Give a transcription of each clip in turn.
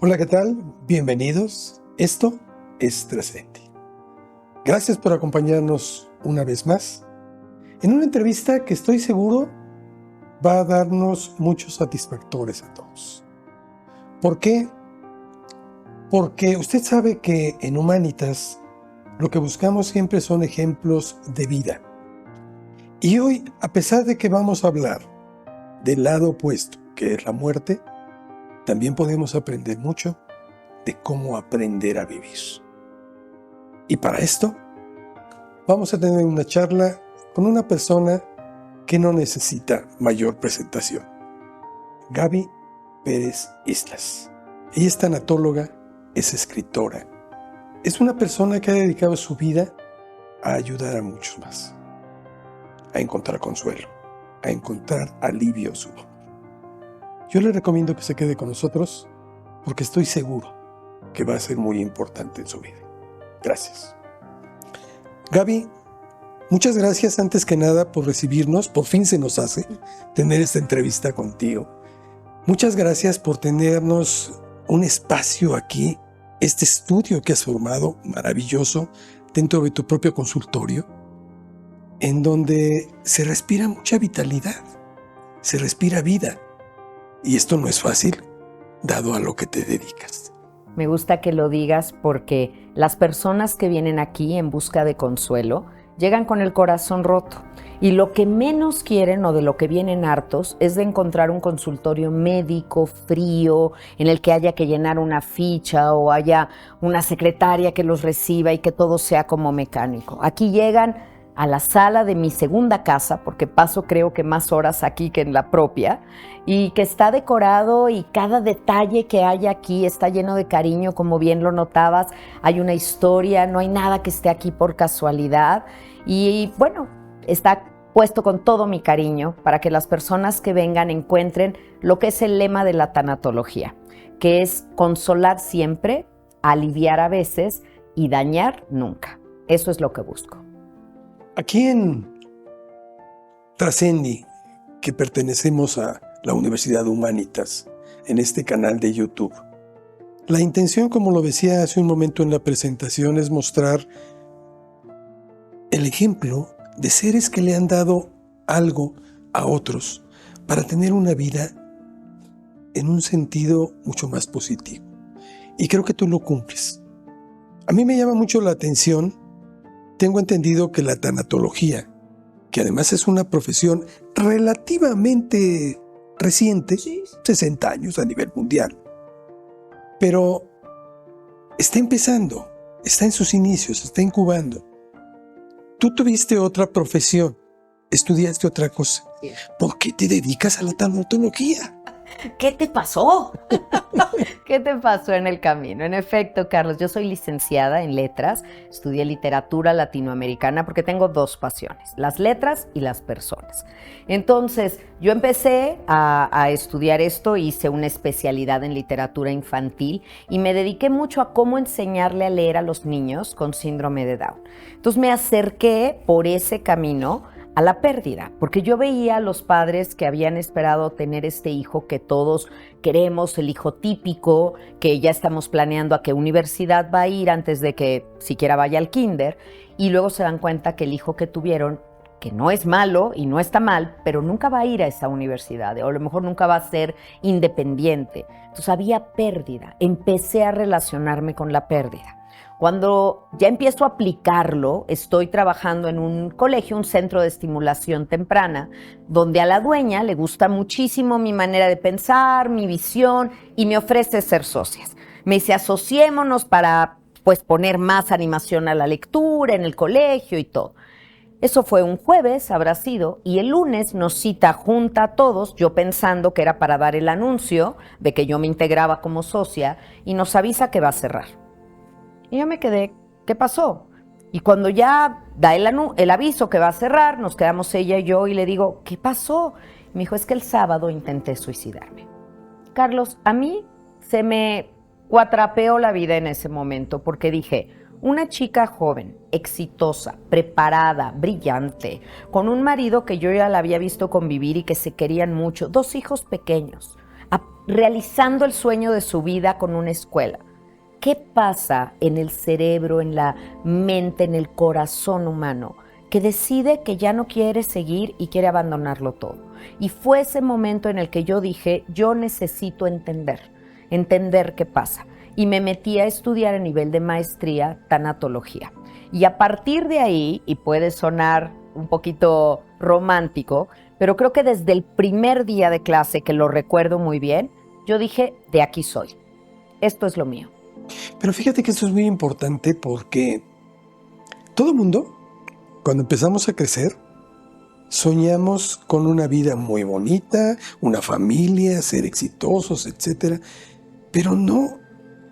Hola, ¿qué tal? Bienvenidos. Esto es Trascendi. Gracias por acompañarnos una vez más en una entrevista que estoy seguro va a darnos muchos satisfactores a todos. ¿Por qué? Porque usted sabe que en Humanitas lo que buscamos siempre son ejemplos de vida. Y hoy, a pesar de que vamos a hablar del lado opuesto, que es la muerte, también podemos aprender mucho de cómo aprender a vivir. Y para esto, vamos a tener una charla con una persona que no necesita mayor presentación. Gaby Pérez Islas. Ella es tanatóloga, es escritora. Es una persona que ha dedicado su vida a ayudar a muchos más. A encontrar consuelo, a encontrar alivio a su dolor. Yo le recomiendo que se quede con nosotros porque estoy seguro que va a ser muy importante en su vida. Gracias. Gaby, muchas gracias antes que nada por recibirnos. Por fin se nos hace tener esta entrevista contigo. Muchas gracias por tenernos un espacio aquí, este estudio que has formado, maravilloso, dentro de tu propio consultorio, en donde se respira mucha vitalidad, se respira vida. Y esto no es fácil, dado a lo que te dedicas. Me gusta que lo digas porque las personas que vienen aquí en busca de consuelo llegan con el corazón roto. Y lo que menos quieren o de lo que vienen hartos es de encontrar un consultorio médico frío en el que haya que llenar una ficha o haya una secretaria que los reciba y que todo sea como mecánico. Aquí llegan a la sala de mi segunda casa, porque paso creo que más horas aquí que en la propia, y que está decorado y cada detalle que hay aquí está lleno de cariño, como bien lo notabas, hay una historia, no hay nada que esté aquí por casualidad y bueno, está puesto con todo mi cariño para que las personas que vengan encuentren lo que es el lema de la tanatología, que es consolar siempre, aliviar a veces y dañar nunca. Eso es lo que busco. Aquí en Trascendi, que pertenecemos a la Universidad Humanitas, en este canal de YouTube, la intención, como lo decía hace un momento en la presentación, es mostrar el ejemplo de seres que le han dado algo a otros para tener una vida en un sentido mucho más positivo. Y creo que tú lo cumples. A mí me llama mucho la atención. Tengo entendido que la tanatología, que además es una profesión relativamente reciente, 60 años a nivel mundial, pero está empezando, está en sus inicios, está incubando. Tú tuviste otra profesión, estudiaste otra cosa. ¿Por qué te dedicas a la tanatología? ¿Qué te pasó? ¿Qué te pasó en el camino? En efecto, Carlos, yo soy licenciada en letras, estudié literatura latinoamericana porque tengo dos pasiones, las letras y las personas. Entonces, yo empecé a estudiar esto, hice una especialidad en literatura infantil y me dediqué mucho a cómo enseñarle a leer a los niños con síndrome de Down. Entonces me acerqué por ese camino a la pérdida, porque yo veía a los padres que habían esperado tener este hijo que todos queremos, el hijo típico, que ya estamos planeando a qué universidad va a ir antes de que siquiera vaya al kinder, y luego se dan cuenta que el hijo que tuvieron, que no es malo y no está mal, pero nunca va a ir a esa universidad, o a lo mejor nunca va a ser independiente. Entonces había pérdida, empecé a relacionarme con la pérdida. Cuando ya empiezo a aplicarlo, estoy trabajando en un colegio, un centro de estimulación temprana, donde a la dueña le gusta muchísimo mi manera de pensar, mi visión, y me ofrece ser socias. Me dice, asociémonos para poner más animación a la lectura en el colegio y todo. Eso fue un jueves, habrá sido, y el lunes nos cita junta a todos, yo pensando que era para dar el anuncio de que yo me integraba como socia, y nos avisa que va a cerrar. Y yo me quedé, ¿qué pasó? Y cuando ya da el aviso que va a cerrar, nos quedamos ella y yo y le digo, ¿qué pasó? Y me dijo, es que el sábado intenté suicidarme. Carlos, a mí se me cuatrapeó la vida en ese momento porque dije, una chica joven, exitosa, preparada, brillante, con un marido que yo ya la había visto convivir y que se querían mucho, 2 hijos pequeños, realizando el sueño de su vida con una escuela. ¿Qué pasa en el cerebro, en la mente, en el corazón humano que decide que ya no quiere seguir y quiere abandonarlo todo? Y fue ese momento en el que yo dije, yo necesito entender qué pasa. Y me metí a estudiar a nivel de maestría tanatología. Y a partir de ahí, y puede sonar un poquito romántico, pero creo que desde el primer día de clase, que lo recuerdo muy bien, yo dije, de aquí soy. Esto es lo mío. Pero fíjate que esto es muy importante porque todo mundo, cuando empezamos a crecer, soñamos con una vida muy bonita, una familia, ser exitosos, etc. Pero no,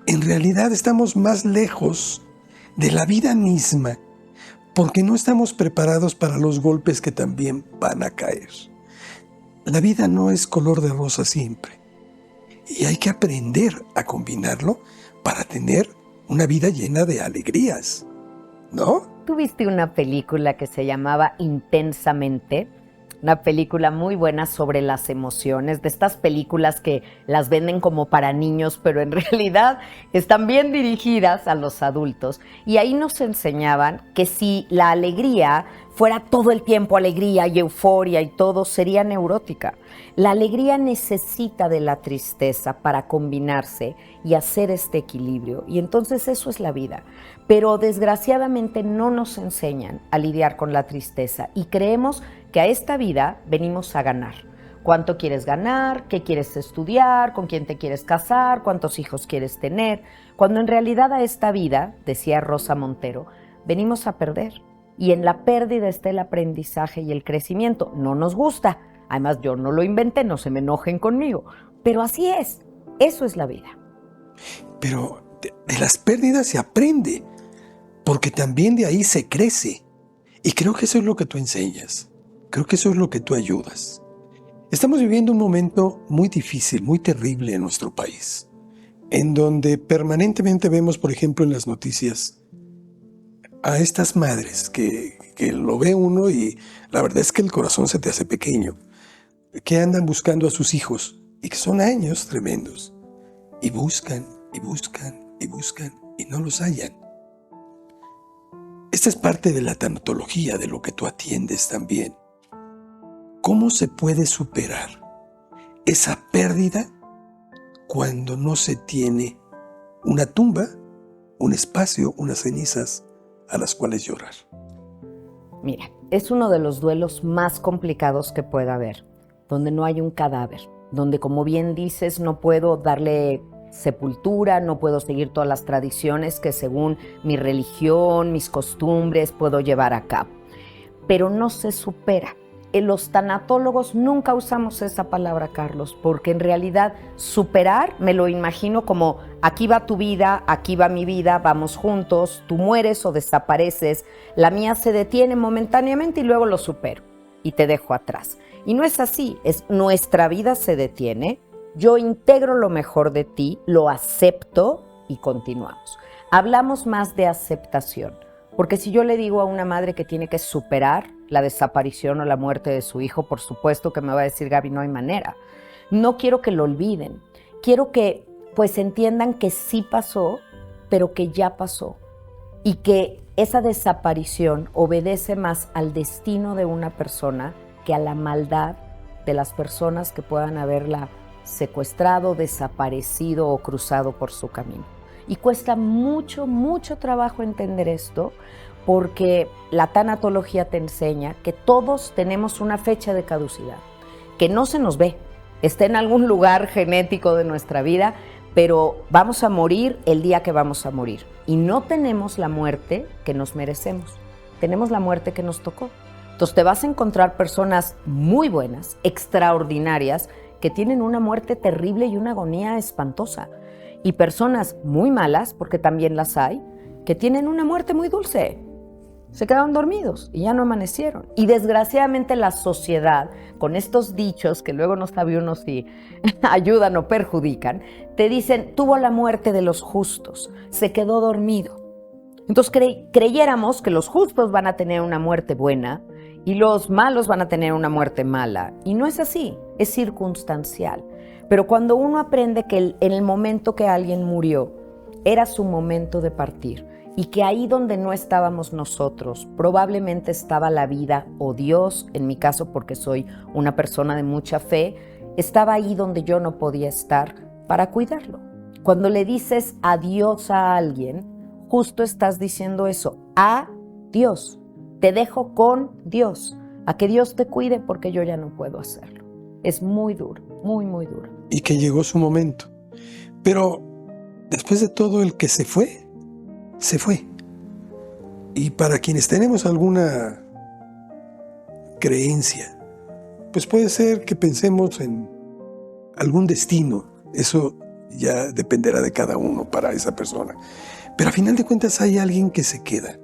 en realidad estamos más lejos de la vida misma porque no estamos preparados para los golpes que también van a caer. La vida no es color de rosa siempre y hay que aprender a combinarlo para tener una vida llena de alegrías, ¿no? ¿Tuviste una película que se llamaba Intensamente? Una película muy buena sobre las emociones, de estas películas que las venden como para niños, pero en realidad están bien dirigidas a los adultos. Y ahí nos enseñaban que si la alegría fuera todo el tiempo alegría y euforia y todo, sería neurótica. La alegría necesita de la tristeza para combinarse y hacer este equilibrio. Y entonces eso es la vida. Pero desgraciadamente no nos enseñan a lidiar con la tristeza y creemos que a esta vida venimos a ganar. ¿Cuánto quieres ganar? ¿Qué quieres estudiar? ¿Con quién te quieres casar? ¿Cuántos hijos quieres tener? Cuando en realidad a esta vida, decía Rosa Montero, venimos a perder. Y en la pérdida está el aprendizaje y el crecimiento. No nos gusta. Además, yo no lo inventé, no se me enojen conmigo. Pero así es. Eso es la vida. Pero de las pérdidas se aprende, porque también de ahí se crece. Y creo que eso es lo que tú enseñas. Creo que eso es lo que tú ayudas. Estamos viviendo un momento muy difícil, muy terrible en nuestro país, en donde permanentemente vemos, por ejemplo, en las noticias, a estas madres que lo ve uno y la verdad es que el corazón se te hace pequeño, que andan buscando a sus hijos y que son años tremendos, y buscan, y buscan, y buscan, y no los hallan. Esta es parte de la tanatología, de lo que tú atiendes también. ¿Cómo se puede superar esa pérdida cuando no se tiene una tumba, un espacio, unas cenizas a las cuales llorar? Mira, es uno de los duelos más complicados que pueda haber, donde no hay un cadáver, donde, como bien dices, no puedo darle sepultura, no puedo seguir todas las tradiciones que según mi religión, mis costumbres puedo llevar a cabo. Pero no se supera. Los tanatólogos nunca usamos esa palabra, Carlos, porque en realidad superar me lo imagino como aquí va tu vida, aquí va mi vida, vamos juntos, tú mueres o desapareces, la mía se detiene momentáneamente y luego lo supero y te dejo atrás. Y no es así, es nuestra vida se detiene, yo integro lo mejor de ti, lo acepto y continuamos. Hablamos más de aceptación. Porque si yo le digo a una madre que tiene que superar la desaparición o la muerte de su hijo, por supuesto que me va a decir, Gaby, no hay manera. No quiero que lo olviden. Quiero que pues entiendan que sí pasó, pero que ya pasó. Y que esa desaparición obedece más al destino de una persona que a la maldad de las personas que puedan haberla secuestrado, desaparecido o cruzado por su camino. Y cuesta mucho, mucho trabajo entender esto porque la tanatología te enseña que todos tenemos una fecha de caducidad, que no se nos ve, está en algún lugar genético de nuestra vida, pero vamos a morir el día que vamos a morir. Y no tenemos la muerte que nos merecemos, tenemos la muerte que nos tocó. Entonces te vas a encontrar personas muy buenas, extraordinarias, que tienen una muerte terrible y una agonía espantosa. Y personas muy malas, porque también las hay, que tienen una muerte muy dulce. Se quedaron dormidos y ya no amanecieron. Y desgraciadamente la sociedad, con estos dichos que luego no sabe uno si ayudan o perjudican, te dicen, tuvo la muerte de los justos, se quedó dormido. Entonces creyéramos que los justos van a tener una muerte buena y los malos van a tener una muerte mala. Y no es así. es circunstancial. Pero cuando uno aprende que en el momento que alguien murió, era su momento de partir, y que ahí donde no estábamos nosotros, probablemente estaba la vida o Dios, en mi caso porque soy una persona de mucha fe, estaba ahí donde yo no podía estar para cuidarlo. Cuando le dices adiós a alguien, justo estás diciendo eso, a Dios. Te dejo con Dios, a que Dios te cuide porque yo ya no puedo hacerlo. Es muy duro, muy, muy duro. Y que llegó su momento. Pero después de todo, el que se fue, se fue. Y para quienes tenemos alguna creencia, pues puede ser que pensemos en algún destino. Eso ya dependerá de cada uno para esa persona. Pero a final de cuentas hay alguien que se queda.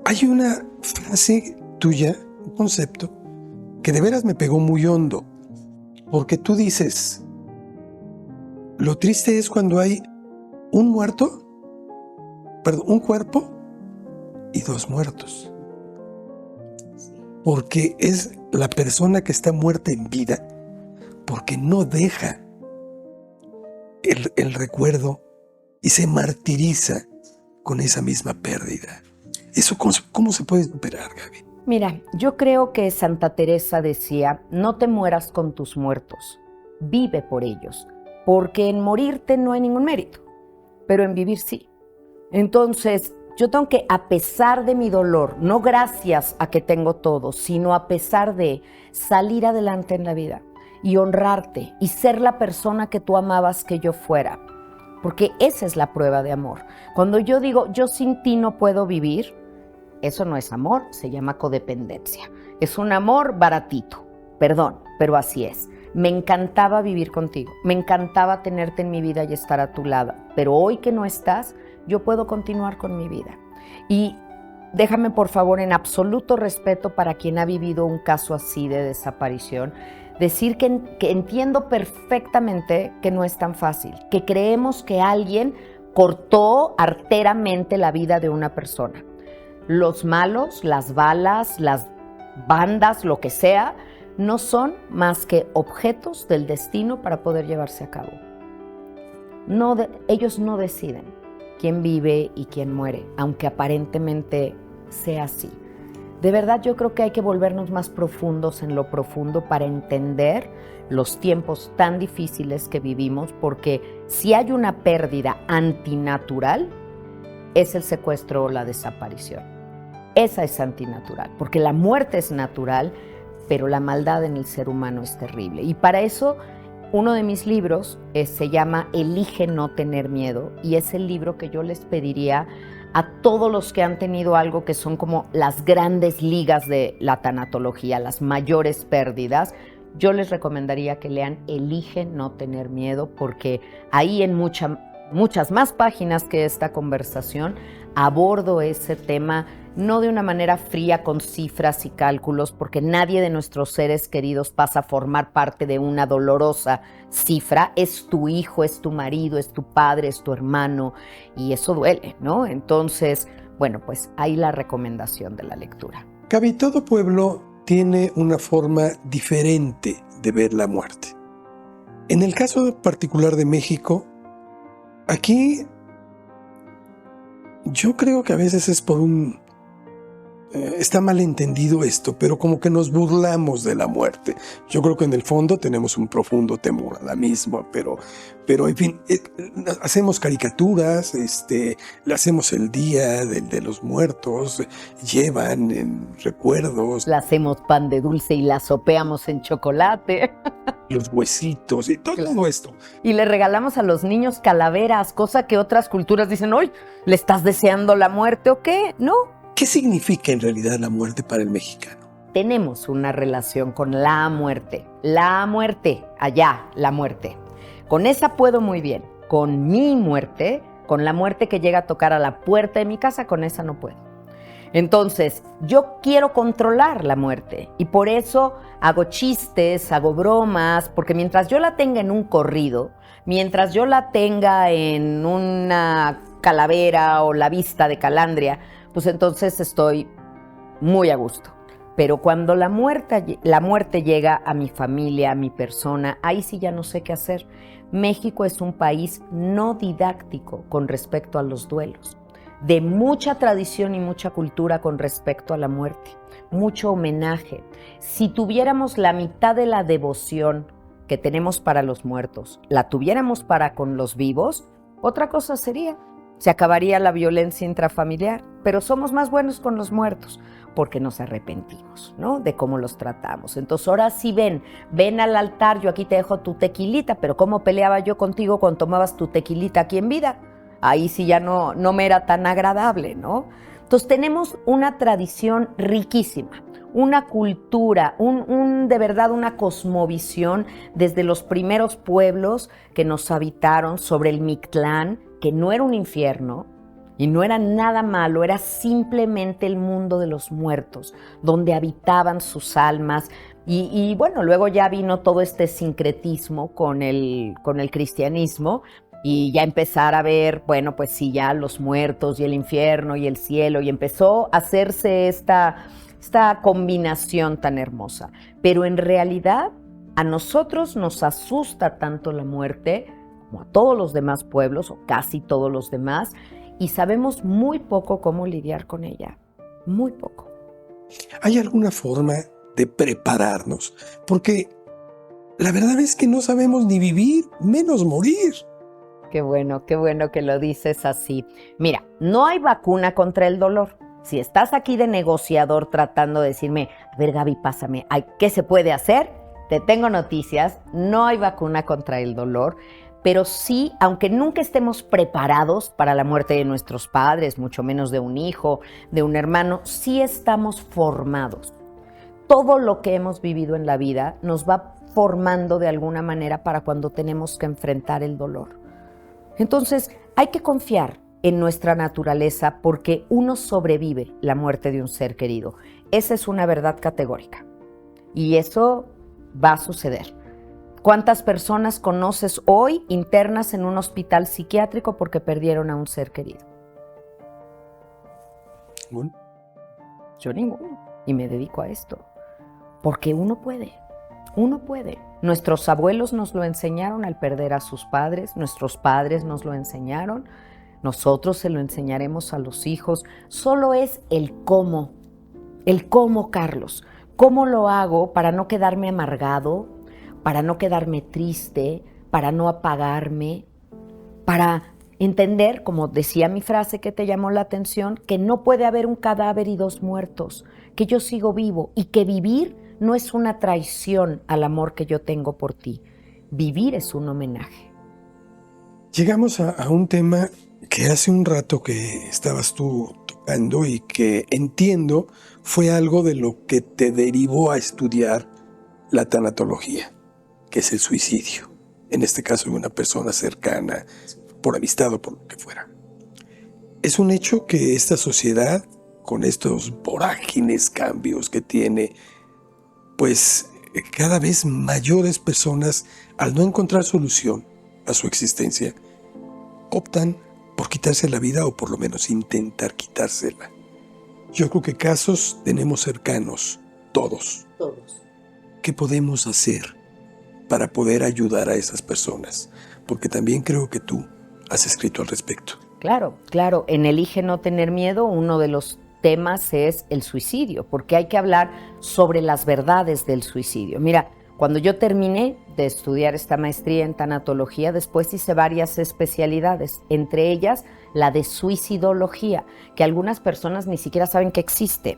Hay una frase tuya, un concepto, que de veras me pegó muy hondo. Porque tú dices, lo triste es cuando hay un cuerpo y dos muertos. Porque es la persona que está muerta en vida, porque no deja el recuerdo y se martiriza con esa misma pérdida. ¿Eso cómo se puede superar, Gaby? Mira, yo creo que Santa Teresa decía, no te mueras con tus muertos, vive por ellos, porque en morirte no hay ningún mérito, pero en vivir sí. Entonces, yo tengo que, a pesar de mi dolor, no gracias a que tengo todo, sino a pesar de salir adelante en la vida y honrarte y ser la persona que tú amabas que yo fuera, porque esa es la prueba de amor. Cuando yo digo, yo sin ti no puedo vivir, eso no es amor, se llama codependencia. Es un amor baratito, perdón, pero así es. Me encantaba vivir contigo, me encantaba tenerte en mi vida y estar a tu lado, pero hoy que no estás, yo puedo continuar con mi vida. Y déjame, por favor, en absoluto respeto para quien ha vivido un caso así de desaparición, decir que entiendo perfectamente que no es tan fácil, que creemos que alguien cortó arteramente la vida de una persona. Los malos, las balas, las bandas, lo que sea, no son más que objetos del destino para poder llevarse a cabo. Ellos no deciden quién vive y quién muere, aunque aparentemente sea así. De verdad, yo creo que hay que volvernos más profundos en lo profundo para entender los tiempos tan difíciles que vivimos, porque si hay una pérdida antinatural, es el secuestro o la desaparición. Esa es antinatural, porque la muerte es natural, pero la maldad en el ser humano es terrible. Y para eso, uno de mis libros se llama Elige no tener miedo, y es el libro que yo les pediría a todos los que han tenido algo que son como las grandes ligas de la tanatología, las mayores pérdidas. Yo les recomendaría que lean Elige no tener miedo, porque ahí en muchas más páginas que esta conversación abordo ese tema, no de una manera fría con cifras y cálculos, porque nadie de nuestros seres queridos pasa a formar parte de una dolorosa cifra. Es tu hijo, es tu marido, es tu padre, es tu hermano, y eso duele, ¿no? Entonces, bueno, pues ahí la recomendación de la lectura. Gaby, todo pueblo tiene una forma diferente de ver la muerte. En el caso particular de México, aquí yo creo que a veces es por está mal entendido esto, pero como que nos burlamos de la muerte. Yo creo que en el fondo tenemos un profundo temor a la misma, pero en fin, hacemos caricaturas, le hacemos el día de los muertos, llevan en recuerdos. La hacemos pan de dulce y la sopeamos en chocolate. Los huesitos y todo esto. Y le regalamos a los niños calaveras, cosa que otras culturas dicen, ¡ay! ¿Le estás deseando la muerte o qué? No. ¿Qué significa en realidad la muerte para el mexicano? Tenemos una relación con la muerte. La muerte, allá, la muerte. Con esa puedo muy bien. Con mi muerte, con la muerte que llega a tocar a la puerta de mi casa, con esa no puedo. Entonces, yo quiero controlar la muerte y por eso hago chistes, hago bromas, porque mientras yo la tenga en un corrido, mientras yo la tenga en una calavera o la vista de Calandria, pues entonces estoy muy a gusto. Pero cuando la muerte llega a mi familia, a mi persona, ahí sí ya no sé qué hacer. México es un país no didáctico con respecto a los duelos, de mucha tradición y mucha cultura con respecto a la muerte, mucho homenaje. Si tuviéramos la mitad de la devoción que tenemos para los muertos, la tuviéramos para con los vivos, otra cosa sería. Se acabaría la violencia intrafamiliar, pero somos más buenos con los muertos porque nos arrepentimos, ¿no? De cómo los tratamos. Entonces ahora sí ven al altar, yo aquí te dejo tu tequilita, pero ¿cómo peleaba yo contigo cuando tomabas tu tequilita aquí en vida? Ahí sí ya no me era tan agradable, ¿no? Entonces tenemos una tradición riquísima, una cultura, de verdad una cosmovisión desde los primeros pueblos que nos habitaron sobre el Mictlán, que no era un infierno y no era nada malo, era simplemente el mundo de los muertos, donde habitaban sus almas. Y bueno, luego ya vino todo este sincretismo con el cristianismo, y ya empezar a ver, bueno, pues sí, ya los muertos y el infierno y el cielo, y empezó a hacerse esta combinación tan hermosa. Pero en realidad a nosotros nos asusta tanto la muerte como a todos los demás pueblos, o casi todos los demás, y sabemos muy poco cómo lidiar con ella, muy poco. ¿Hay alguna forma de prepararnos? Porque la verdad es que no sabemos ni vivir, menos morir. Qué bueno que lo dices así. Mira, no hay vacuna contra el dolor. Si estás aquí de negociador tratando de decirme, a ver, Gaby, pásame, ¿qué se puede hacer? Te tengo noticias, no hay vacuna contra el dolor, pero sí, aunque nunca estemos preparados para la muerte de nuestros padres, mucho menos de un hijo, de un hermano, sí estamos formados. Todo lo que hemos vivido en la vida nos va formando de alguna manera para cuando tenemos que enfrentar el dolor. Entonces, hay que confiar en nuestra naturaleza porque uno sobrevive la muerte de un ser querido. Esa es una verdad categórica. Y eso va a suceder. ¿Cuántas personas conoces hoy internas en un hospital psiquiátrico porque perdieron a un ser querido? Bueno. Yo ninguno. Y me dedico a esto. Porque uno puede. Uno puede. Nuestros abuelos nos lo enseñaron al perder a sus padres, nuestros padres nos lo enseñaron, nosotros se lo enseñaremos a los hijos. Solo es el cómo, Carlos. ¿Cómo lo hago para no quedarme amargado, para no quedarme triste, para no apagarme, para entender, como decía mi frase que te llamó la atención, que no puede haber un cadáver y dos muertos, que yo sigo vivo y que vivir no es una traición al amor que yo tengo por ti. Vivir es un homenaje. Llegamos a un tema que hace un rato que estabas tú tocando y que entiendo fue algo de lo que te derivó a estudiar la tanatología, que es el suicidio. En este caso de una persona cercana, por amistad o por lo que fuera. Es un hecho que esta sociedad, con estos vorágines cambios que tiene, pues cada vez mayores personas, al no encontrar solución a su existencia, optan por quitarse la vida o por lo menos intentar quitársela. Yo creo que casos tenemos cercanos, todos. ¿Qué podemos hacer para poder ayudar a esas personas? Porque también creo que tú has escrito al respecto. Claro. En Elige no tener miedo, uno de los temas es el suicidio, porque hay que hablar sobre las verdades del suicidio. Mira, cuando yo terminé de estudiar esta maestría en tanatología, después hice varias especialidades, entre ellas la de suicidología, que algunas personas ni siquiera saben que existe.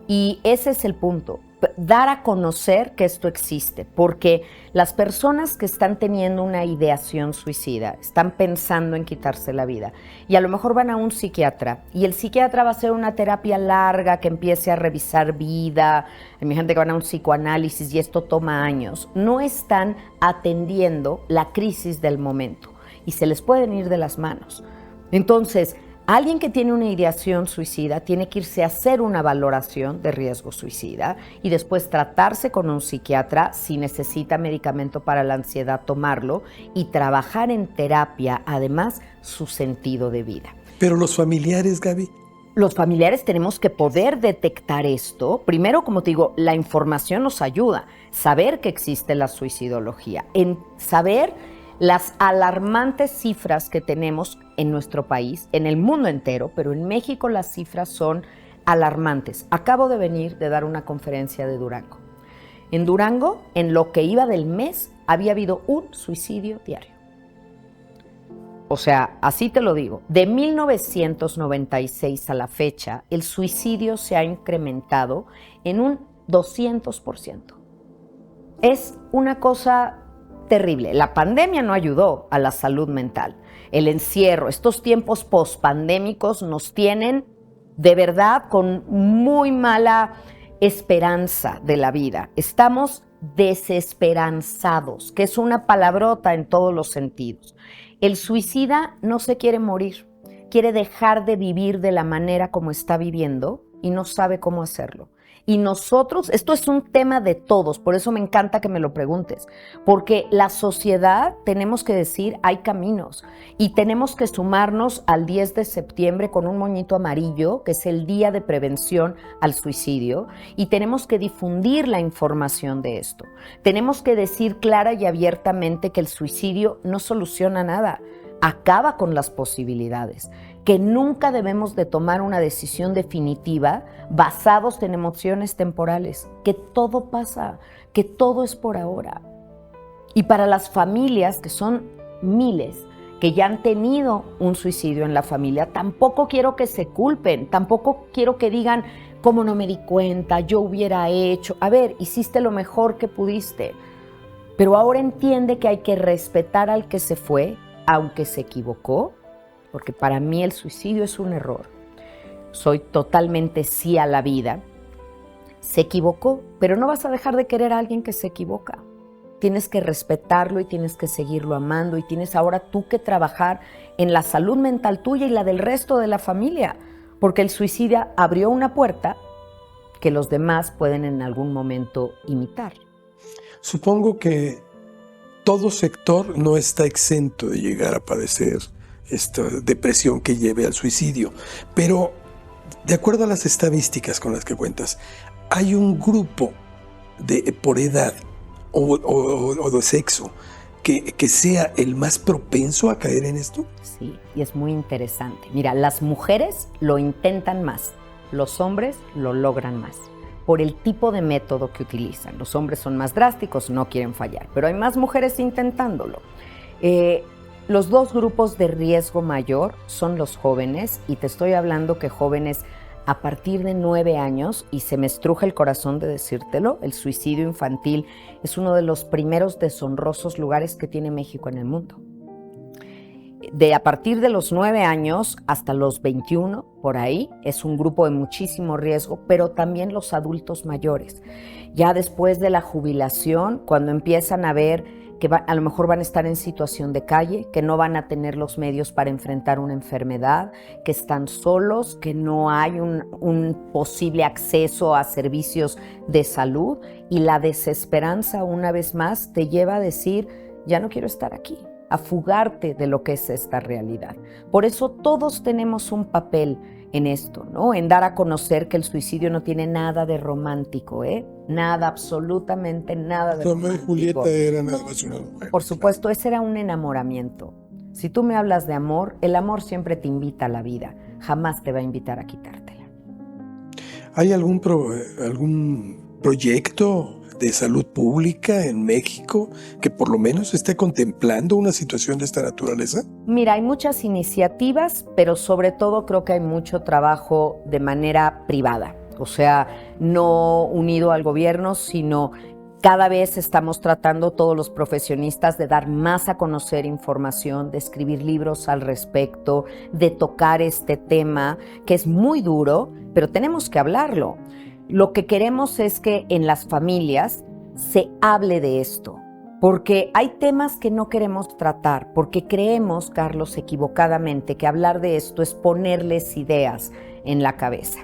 Y ese es el punto, dar a conocer que esto existe, porque las personas que están teniendo una ideación suicida, están pensando en quitarse la vida, y a lo mejor van a un psiquiatra, y el psiquiatra va a hacer una terapia larga que empiece a revisar vida, hay gente que van a un psicoanálisis y esto toma años, no están atendiendo la crisis del momento, y se les pueden ir de las manos. Entonces, alguien que tiene una ideación suicida tiene que irse a hacer una valoración de riesgo suicida y después tratarse con un psiquiatra si necesita medicamento para la ansiedad, tomarlo y trabajar en terapia, además, su sentido de vida. Pero los familiares, Gaby. los familiares tenemos que poder detectar esto. Primero, como te digo, la información nos ayuda. Saber que existe la suicidología, en saber las alarmantes cifras que tenemos en nuestro país, en el mundo entero, pero en México las cifras son alarmantes. Acabo de venir de dar una conferencia de Durango. En Durango, en lo que iba del mes, había habido un suicidio diario. O sea, así te lo digo, de 1996 a la fecha, el suicidio se ha incrementado en un 200%. Es una cosa terrible. La pandemia no ayudó a la salud mental. El encierro, estos tiempos pospandémicos nos tienen de verdad con muy mala esperanza de la vida. Estamos desesperanzados, que es una palabrota en todos los sentidos. El suicida no se quiere morir, quiere dejar de vivir de la manera como está viviendo y no sabe cómo hacerlo. Y nosotros, esto es un tema de todos, por eso me encanta que me lo preguntes, porque la sociedad tenemos que decir, hay caminos y tenemos que sumarnos al 10 de septiembre con un moñito amarillo, que es el Día de Prevención al Suicidio, y tenemos que difundir la información de esto. Tenemos que decir clara y abiertamente que el suicidio no soluciona nada, acaba con las posibilidades, que nunca debemos de tomar una decisión definitiva basados en emociones temporales, que todo pasa, que todo es por ahora. Y para las familias, que son miles, que ya han tenido un suicidio en la familia, tampoco quiero que se culpen, tampoco quiero que digan, ¿cómo no me di cuenta? Yo hubiera hecho. A ver, hiciste lo mejor que pudiste, pero ahora entiende que hay que respetar al que se fue, aunque se equivocó, porque para mí el suicidio es un error. Soy totalmente sí a la vida. Se equivocó, pero no vas a dejar de querer a alguien que se equivoca. Tienes que respetarlo y tienes que seguirlo amando y tienes ahora tú que trabajar en la salud mental tuya y la del resto de la familia, porque el suicida abrió una puerta que los demás pueden en algún momento imitar. Supongo que todo sector no está exento de llegar a padecer esta depresión que lleve al suicidio, pero de acuerdo a las estadísticas con las que cuentas, hay un grupo por edad o de sexo que sea el más propenso a caer en esto. Sí, y es muy interesante. Mira, las mujeres lo intentan más, los hombres lo logran más, por el tipo de método que utilizan. Los hombres son más drásticos, no quieren fallar, pero hay más mujeres intentándolo. Los dos grupos de riesgo mayor son los jóvenes, y te estoy hablando que jóvenes a partir de 9 años, y se me estruja el corazón de decírtelo, el suicidio infantil es uno de los primeros deshonrosos lugares que tiene México en el mundo. A partir de los 9 años hasta los 21, por ahí, es un grupo de muchísimo riesgo, pero también los adultos mayores. Ya después de la jubilación, cuando empiezan a ver que a lo mejor van a estar en situación de calle, que no van a tener los medios para enfrentar una enfermedad, que están solos, que no hay un posible acceso a servicios de salud, y la desesperanza una vez más te lleva a decir, ya no quiero estar aquí, a fugarte de lo que es esta realidad. Por eso todos tenemos un papel en esto, ¿no? En dar a conocer que el suicidio no tiene nada de romántico, Nada, absolutamente nada de romántico. Romeo y Julieta era nada más una mujer. Por supuesto, ese era un enamoramiento. Si tú me hablas de amor, el amor siempre te invita a la vida, jamás te va a invitar a quitártela. ¿Hay algún proyecto de salud pública en México que por lo menos esté contemplando una situación de esta naturaleza? Mira, hay muchas iniciativas, pero sobre todo creo que hay mucho trabajo de manera privada. O sea, no unido al gobierno, sino cada vez estamos tratando todos los profesionistas de dar más a conocer información, de escribir libros al respecto, de tocar este tema, que es muy duro, pero tenemos que hablarlo. Lo que queremos es que en las familias se hable de esto, porque hay temas que no queremos tratar, porque creemos, Carlos, equivocadamente, que hablar de esto es ponerles ideas en la cabeza.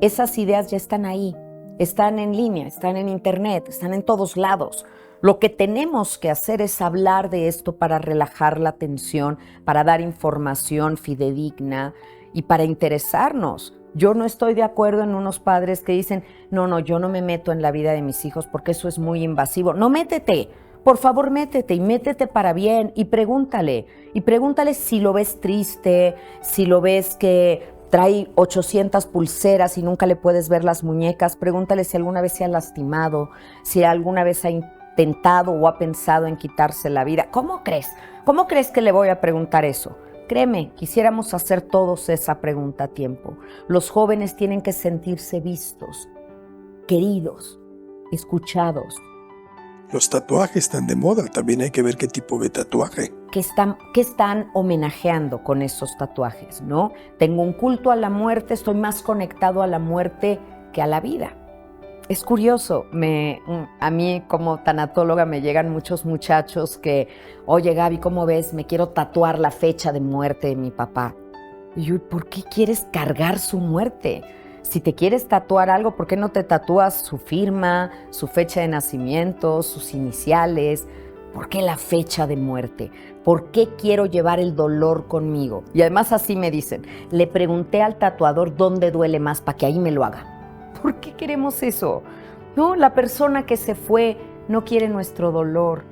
Esas ideas ya están ahí, están en línea, están en internet, están en todos lados. Lo que tenemos que hacer es hablar de esto para relajar la tensión, para dar información fidedigna y para interesarnos. Yo no estoy de acuerdo en unos padres que dicen, no, yo no me meto en la vida de mis hijos porque eso es muy invasivo. No, métete, por favor métete y métete para bien y pregúntale si lo ves triste, si lo ves que trae 800 pulseras y nunca le puedes ver las muñecas, pregúntale si alguna vez se ha lastimado, si alguna vez ha intentado o ha pensado en quitarse la vida. ¿Cómo crees? ¿Cómo crees que le voy a preguntar eso? Créeme, quisiéramos hacer todos esa pregunta a tiempo. Los jóvenes tienen que sentirse vistos, queridos, escuchados. Los tatuajes están de moda, también hay que ver qué tipo de tatuaje. ¿Qué están homenajeando con esos tatuajes, no? Tengo un culto a la muerte, estoy más conectado a la muerte que a la vida. Es curioso, a mí como tanatóloga me llegan muchos muchachos que, oye Gaby, ¿cómo ves? Me quiero tatuar la fecha de muerte de mi papá. Y yo, ¿por qué quieres cargar su muerte? Si te quieres tatuar algo, ¿por qué no te tatúas su firma, su fecha de nacimiento, sus iniciales? ¿Por qué la fecha de muerte? ¿Por qué quiero llevar el dolor conmigo? Y además así me dicen, le pregunté al tatuador dónde duele más para que ahí me lo haga. ¿Por qué queremos eso? No, la persona que se fue no quiere nuestro dolor,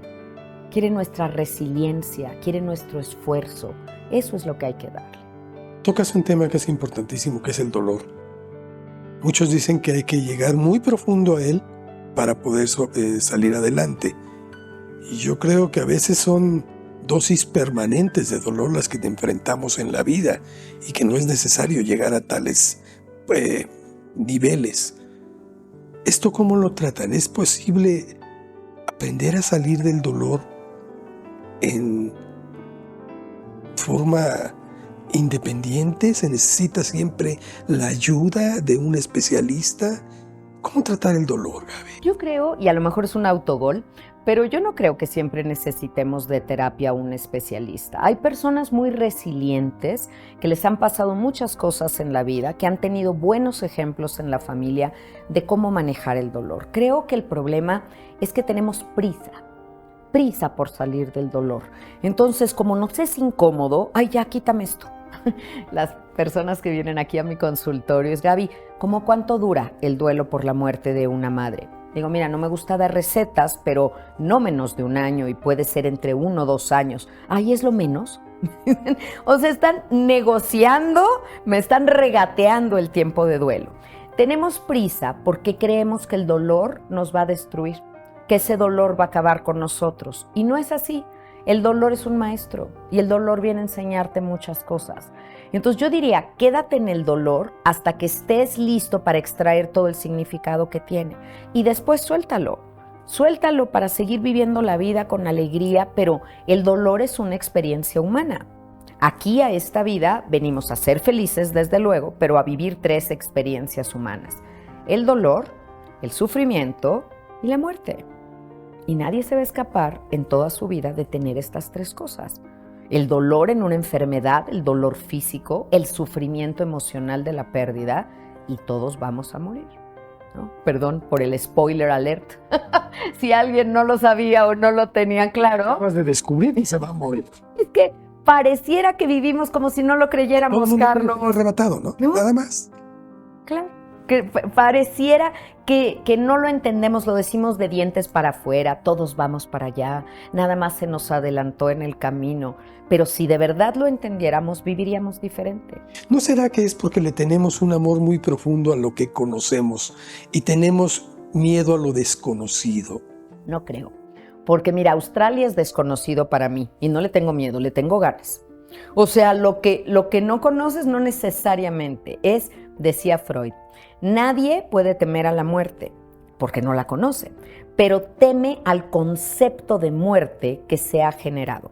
quiere nuestra resiliencia, quiere nuestro esfuerzo. Eso es lo que hay que darle. Tocas un tema que es importantísimo, que es el dolor. Muchos dicen que hay que llegar muy profundo a él para poder salir adelante. Y yo creo que a veces son dosis permanentes de dolor las que te enfrentamos en la vida y que no es necesario llegar a tales niveles. ¿Esto cómo lo tratan? ¿Es posible aprender a salir del dolor en forma independiente? ¿Se necesita siempre la ayuda de un especialista? ¿Cómo tratar el dolor, Gaby? Yo creo, y a lo mejor es un autogol, pero yo no creo que siempre necesitemos de terapia a un especialista. Hay personas muy resilientes que les han pasado muchas cosas en la vida, que han tenido buenos ejemplos en la familia de cómo manejar el dolor. Creo que el problema es que tenemos prisa por salir del dolor. Entonces, como nos es incómodo, ay, ya, quítame esto. Las personas que vienen aquí a mi consultorio es, Gaby, ¿cómo cuánto dura el duelo por la muerte de una madre? Digo, mira, no me gusta dar recetas, pero no menos de 1 año y puede ser entre 1 o 2 años. Ay, ¿es lo menos? O sea, están negociando, me están regateando el tiempo de duelo. Tenemos prisa porque creemos que el dolor nos va a destruir, que ese dolor va a acabar con nosotros. Y no es así. El dolor es un maestro y el dolor viene a enseñarte muchas cosas. Entonces yo diría, quédate en el dolor hasta que estés listo para extraer todo el significado que tiene. Y después suéltalo. Suéltalo para seguir viviendo la vida con alegría, pero el dolor es una experiencia humana. Aquí a esta vida venimos a ser felices, desde luego, pero a vivir 3 experiencias humanas. El dolor, el sufrimiento y la muerte. Y nadie se va a escapar en toda su vida de tener estas 3 cosas. El dolor en una enfermedad, el dolor físico, el sufrimiento emocional de la pérdida, y todos vamos a morir, ¿no? Perdón por el spoiler alert. Si alguien no lo sabía o no lo tenía claro. Acabas de descubrir y se va a morir. Es que pareciera que vivimos como si no lo creyéramos, Carlos. Lo hemos arrebatado, ¿no? Nada más. Claro. Que pareciera que no lo entendemos, lo decimos de dientes para afuera, todos vamos para allá, nada más se nos adelantó en el camino, pero si de verdad lo entendiéramos, viviríamos diferente. ¿No será que es porque le tenemos un amor muy profundo a lo que conocemos y tenemos miedo a lo desconocido? No creo, porque mira, Australia es desconocido para mí y no le tengo miedo, le tengo ganas. O sea, lo que no conoces no necesariamente es, decía Freud, nadie puede temer a la muerte porque no la conoce, pero teme al concepto de muerte que se ha generado.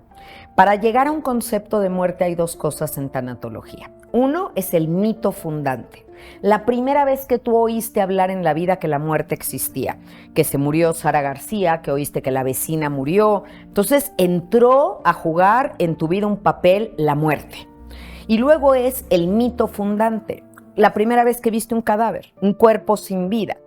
Para llegar a un concepto de muerte hay 2 cosas en tanatología. Uno es el mito fundante. La primera vez que tú oíste hablar en la vida que la muerte existía, que se murió Sara García, que oíste que la vecina murió, entonces entró a jugar en tu vida un papel la muerte. Y luego es el mito fundante. La primera vez que viste un cadáver, un cuerpo sin vida.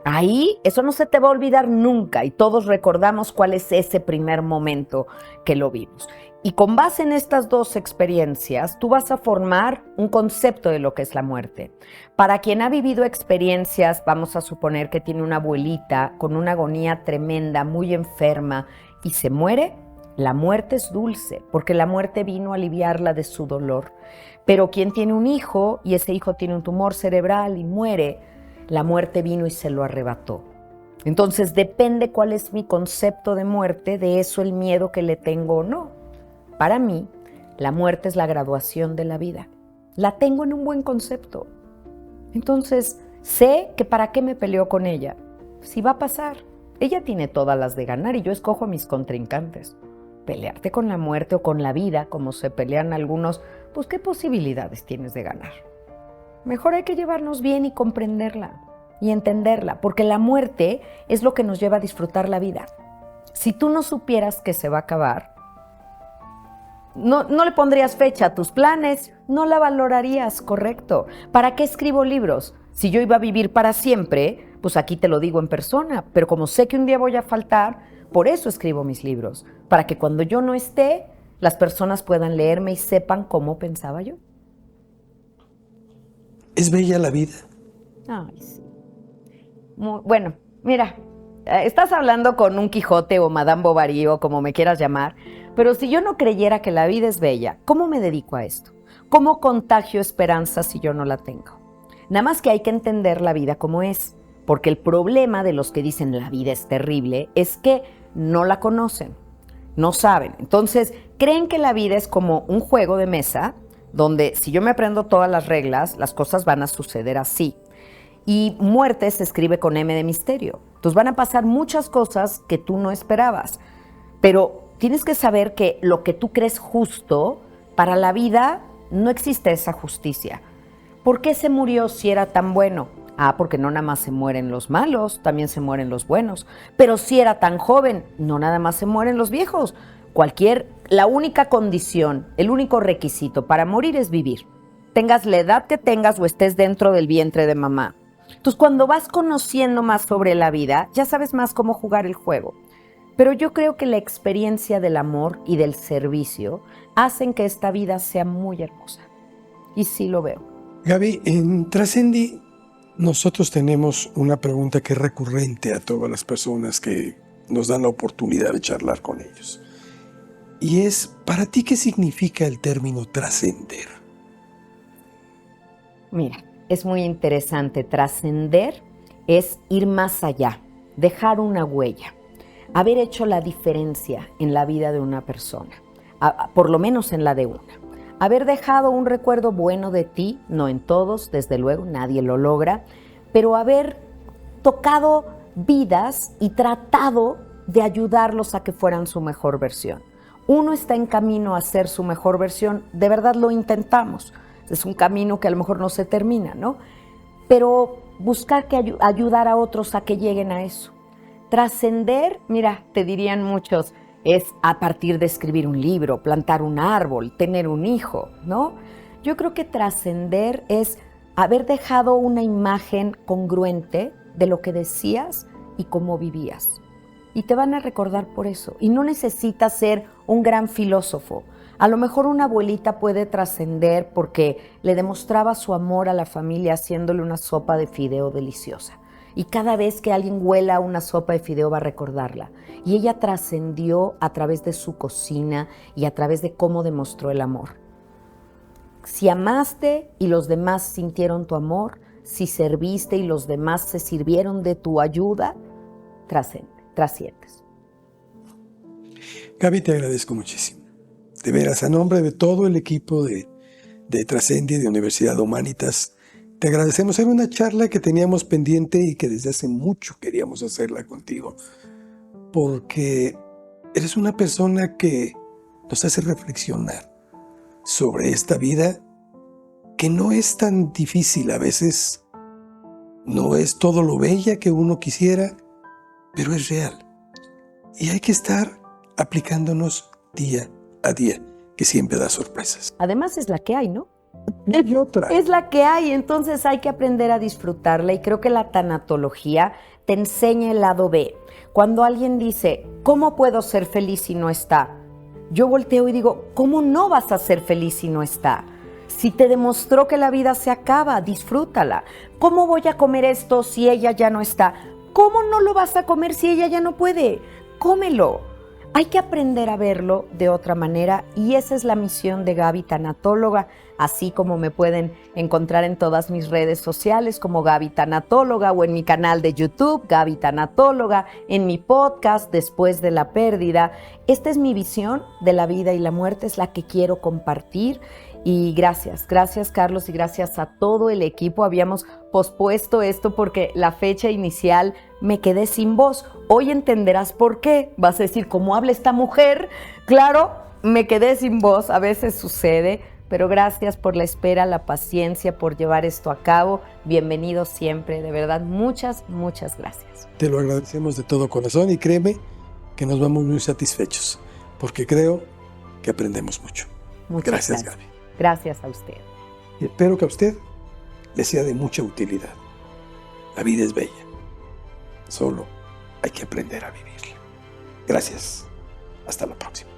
Ahí, eso no se te va a olvidar nunca y todos recordamos cuál es ese primer momento que lo vimos. Y con base en estas dos experiencias, tú vas a formar un concepto de lo que es la muerte. Para quien ha vivido experiencias, vamos a suponer que tiene una abuelita con una agonía tremenda, muy enferma y se muere, la muerte es dulce, porque la muerte vino a aliviarla de su dolor. Pero quien tiene un hijo y ese hijo tiene un tumor cerebral y muere, la muerte vino y se lo arrebató. Entonces depende cuál es mi concepto de muerte, de eso el miedo que le tengo o no. Para mí, la muerte es la graduación de la vida. La tengo en un buen concepto. Entonces, sé que para qué me peleo con ella. Si va a pasar. Ella tiene todas las de ganar y yo escojo a mis contrincantes. Pelearte con la muerte o con la vida, como se pelean algunos, pues ¿qué posibilidades tienes de ganar? Mejor hay que llevarnos bien y comprenderla y entenderla, porque la muerte es lo que nos lleva a disfrutar la vida. Si tú no supieras que se va a acabar, no le pondrías fecha a tus planes, no la valorarías, correcto. ¿Para qué escribo libros? Si yo iba a vivir para siempre, pues aquí te lo digo en persona, pero como sé que un día voy a faltar, por eso escribo mis libros, para que cuando yo no esté, las personas puedan leerme y sepan cómo pensaba yo. ¿Es bella la vida? Ay, sí. Bueno, mira, estás hablando con un Quijote o Madame Bovary o como me quieras llamar, pero si yo no creyera que la vida es bella, ¿cómo me dedico a esto? ¿Cómo contagio esperanza si yo no la tengo? Nada más que hay que entender la vida como es, porque el problema de los que dicen la vida es terrible es que no la conocen, no saben. Entonces, creen que la vida es como un juego de mesa donde si yo me aprendo todas las reglas, las cosas van a suceder así. Y muerte se escribe con M de misterio. Entonces van a pasar muchas cosas que tú no esperabas. Pero tienes que saber que lo que tú crees justo, para la vida no existe esa justicia. ¿Por qué se murió si era tan bueno? Porque no nada más se mueren los malos, también se mueren los buenos. Pero si era tan joven, no nada más se mueren los viejos. La única condición, el único requisito para morir es vivir. Tengas la edad que tengas o estés dentro del vientre de mamá. Entonces, cuando vas conociendo más sobre la vida, ya sabes más cómo jugar el juego. Pero yo creo que la experiencia del amor y del servicio hacen que esta vida sea muy hermosa. Y sí lo veo. Gaby, en Trascendi nosotros tenemos una pregunta que es recurrente a todas las personas que nos dan la oportunidad de charlar con ellos. Y es, ¿para ti qué significa el término trascender? Mira, es muy interesante. Trascender es ir más allá, dejar una huella, haber hecho la diferencia en la vida de una persona, por lo menos en la de una. Haber dejado un recuerdo bueno de ti, no en todos, desde luego, nadie lo logra, pero haber tocado vidas y tratado de ayudarlos a que fueran su mejor versión. Uno está en camino a ser su mejor versión, de verdad lo intentamos. Es un camino que a lo mejor no se termina, ¿no? Pero buscar que ayudar a otros a que lleguen a eso. Trascender, mira, te dirían muchos, es a partir de escribir un libro, plantar un árbol, tener un hijo, ¿no? Yo creo que trascender es haber dejado una imagen congruente de lo que decías y cómo vivías. Y te van a recordar por eso. Y no necesitas ser un gran filósofo. A lo mejor una abuelita puede trascender porque le demostraba su amor a la familia haciéndole una sopa de fideo deliciosa. Y cada vez que alguien huela una sopa de fideo va a recordarla. Y ella trascendió a través de su cocina y a través de cómo demostró el amor. Si amaste y los demás sintieron tu amor, si serviste y los demás se sirvieron de tu ayuda, trasciendes. Gaby, te agradezco muchísimo. De veras, a nombre de todo el equipo de Trascendi, de Universidad Humanitas, te agradecemos. Era una charla que teníamos pendiente y que desde hace mucho queríamos hacerla contigo, porque eres una persona que nos hace reflexionar sobre esta vida que no es tan difícil a veces, no es todo lo bella que uno quisiera, pero es real. Y hay que estar aplicándonos día a día, que siempre da sorpresas. Además es la que hay, ¿no? No hay otra. Es la que hay, entonces hay que aprender a disfrutarla y creo que la tanatología te enseña el lado B. Cuando alguien dice, ¿cómo puedo ser feliz si no está? Yo volteo y digo, ¿cómo no vas a ser feliz si no está? Si te demostró que la vida se acaba, disfrútala. ¿Cómo voy a comer esto si ella ya no está? ¿Cómo no lo vas a comer si ella ya no puede? Cómelo. Hay que aprender a verlo de otra manera y esa es la misión de Gaby Tanatóloga, así como me pueden encontrar en todas mis redes sociales como Gaby Tanatóloga o en mi canal de YouTube, Gaby Tanatóloga, en mi podcast Después de la Pérdida. Esta es mi visión de la vida y la muerte, es la que quiero compartir. Y gracias Carlos y gracias a todo el equipo. Habíamos pospuesto esto porque la fecha inicial me quedé sin voz. Hoy entenderás por qué. Vas a decir, ¿cómo habla esta mujer? Claro, me quedé sin voz, a veces sucede, pero gracias por la espera, la paciencia, por llevar esto a cabo. Bienvenido siempre, de verdad, muchas gracias. Te lo agradecemos de todo corazón y créeme que nos vamos muy satisfechos porque creo que aprendemos mucho. Muchas gracias, Gaby. Gracias a usted. Y espero que a usted le sea de mucha utilidad. La vida es bella. Solo hay que aprender a vivirla. Gracias. Hasta la próxima.